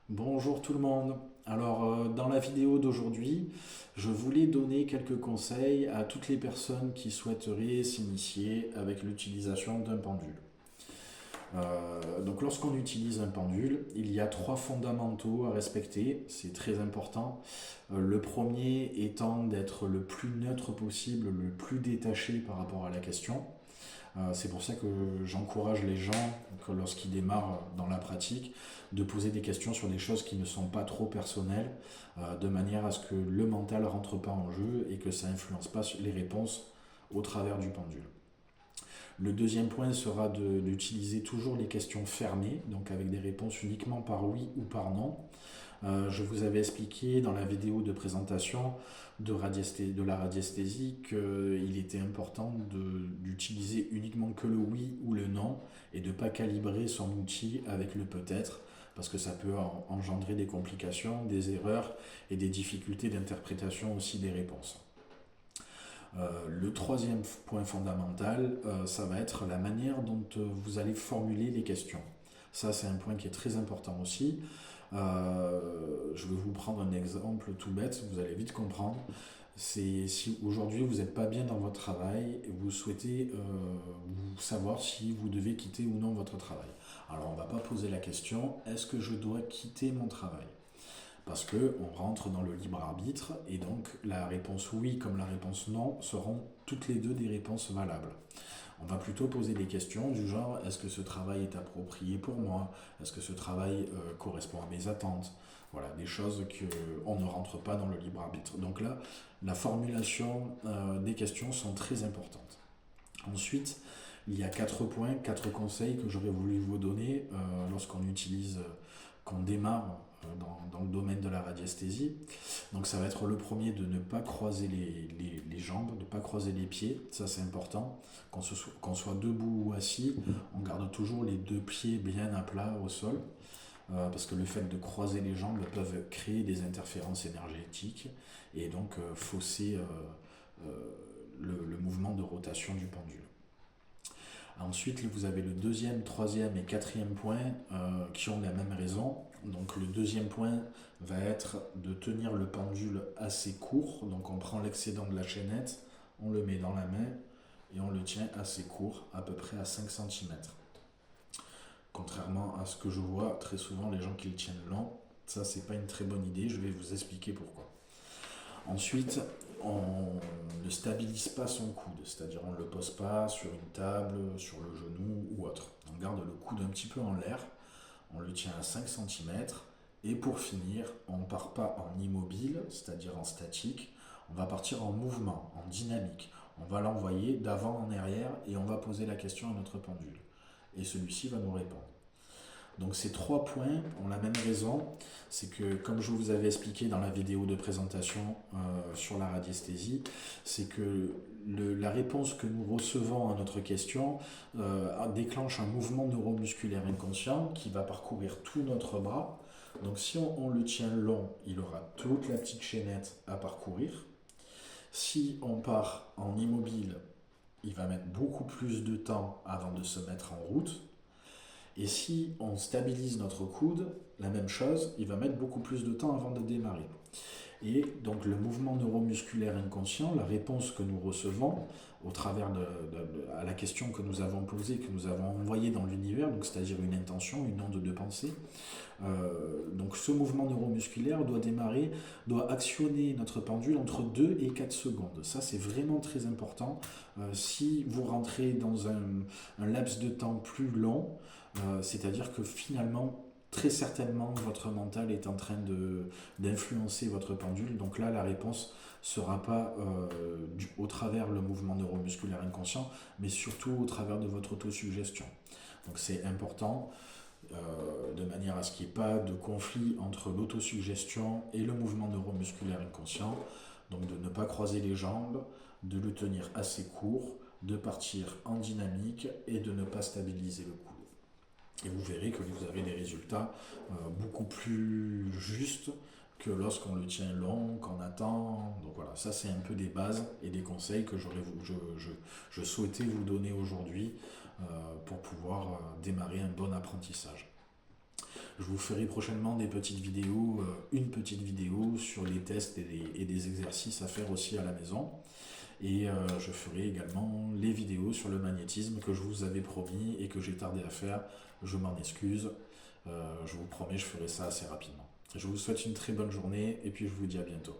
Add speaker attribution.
Speaker 1: Bonjour tout le monde. Alors, dans la vidéo d'aujourd'hui, je voulais donner quelques conseils à toutes les personnes qui souhaiteraient s'initier avec l'utilisation d'un pendule. Donc, lorsqu'on utilise un pendule, il y a trois fondamentaux à respecter, c'est très important. Le premier étant d'être le plus neutre possible, le plus détaché par rapport à la question. C'est pour ça que j'encourage les gens, que lorsqu'ils démarrent dans la pratique, de poser des questions sur des choses qui ne sont pas trop personnelles, de manière à ce que le mental ne rentre pas en jeu et que ça n'influence pas les réponses au travers du pendule. Le deuxième point sera d'utiliser toujours les questions fermées, donc avec des réponses uniquement par oui ou par non. Je vous avais expliqué dans la vidéo de présentation de la radiesthésie qu'il était important d'utiliser uniquement que le oui ou le non et de ne pas calibrer son outil avec le peut-être parce que ça peut engendrer des complications, des erreurs et des difficultés d'interprétation aussi des réponses. Le troisième point fondamental, ça va être la manière dont vous allez formuler les questions. Ça, c'est un point qui est très important aussi. Je vais vous prendre un exemple tout bête, vous allez vite comprendre. C'est si aujourd'hui vous n'êtes pas bien dans votre travail et vous souhaitez savoir si vous devez quitter ou non votre travail. Alors on ne va pas poser la question, est-ce que je dois quitter mon travail? Parce qu'on rentre dans le libre arbitre et donc la réponse oui comme la réponse non seront toutes les deux des réponses valables. On va plutôt poser des questions du genre est-ce que ce travail est approprié pour moi? Est-ce que ce travail correspond à mes attentes? Voilà, des choses qu'on ne rentre pas dans le libre arbitre. Donc là, la formulation des questions sont très importantes. Ensuite, il y a 4 points, 4 conseils que j'aurais voulu vous donner lorsqu'on utilise, qu'on démarre dans le domaine de la radiesthésie. Donc ça va être le premier de ne pas croiser les jambes, de ne pas croiser les pieds, ça c'est important. Qu'on soit debout ou assis, on garde toujours les deux pieds bien à plat au sol, parce que le fait de croiser les jambes peuvent créer des interférences énergétiques et donc fausser le mouvement de rotation du pendule. Ensuite, vous avez le deuxième, troisième et quatrième point qui ont la même raison. Donc le deuxième point va être de tenir le pendule assez court. Donc on prend l'excédent de la chaînette, on le met dans la main et on le tient assez court, à peu près à 5 cm. Contrairement à ce que je vois très souvent les gens qui le tiennent long, ça c'est pas une très bonne idée, je vais vous expliquer pourquoi. Ensuite, on ne stabilise pas son coude, c'est-à-dire on ne le pose pas sur une table, sur le genou ou autre. On garde le coude un petit peu en l'air, on le tient à 5 cm et pour finir, on ne part pas en immobile, c'est-à-dire en statique, on va partir en mouvement, en dynamique. On va l'envoyer d'avant en arrière et on va poser la question à notre pendule. Et celui-ci va nous répondre. Donc ces 3 points ont la même raison, c'est que comme je vous avais expliqué dans la vidéo de présentation sur la radiesthésie, c'est que la réponse que nous recevons à notre question déclenche un mouvement neuromusculaire inconscient qui va parcourir tout notre bras. Donc si on le tient long, il aura toute la petite chaînette à parcourir. Si on part en immobile, il va mettre beaucoup plus de temps avant de se mettre en route. Et si on stabilise notre coude, la même chose, il va mettre beaucoup plus de temps avant de démarrer. Et donc le mouvement neuromusculaire inconscient, la réponse que nous recevons au travers à la question que nous avons posée, que nous avons envoyée dans l'univers, donc c'est-à-dire une intention, une onde de pensée, donc ce mouvement neuromusculaire doit démarrer, doit actionner notre pendule entre 2 et 4 secondes. Ça c'est vraiment très important. Si vous rentrez dans un laps de temps plus long, c'est-à-dire que finalement très certainement votre mental est en train d'influencer votre pendule. Donc là, la réponse ne sera pas au travers le mouvement neuromusculaire inconscient, mais surtout au travers de votre autosuggestion. Donc c'est important de manière à ce qu'il n'y ait pas de conflit entre l'autosuggestion et le mouvement neuromusculaire inconscient. Donc de ne pas croiser les jambes, de le tenir assez court, de partir en dynamique et de ne pas stabiliser le coude. Et vous verrez que vous avez des résultats beaucoup plus justes que lorsqu'on le tient long, qu'on attend. Donc voilà, ça c'est un peu des bases et des conseils que je souhaitais vous donner aujourd'hui pour pouvoir démarrer un bon apprentissage. Je vous ferai prochainement des petites vidéos, une petite vidéo sur les tests et des exercices à faire aussi à la maison. Et je ferai également les vidéos sur le magnétisme que je vous avais promis et que j'ai tardé à faire. Je m'en excuse. Je vous promets, je ferai ça assez rapidement. Je vous souhaite une très bonne journée et puis je vous dis à bientôt.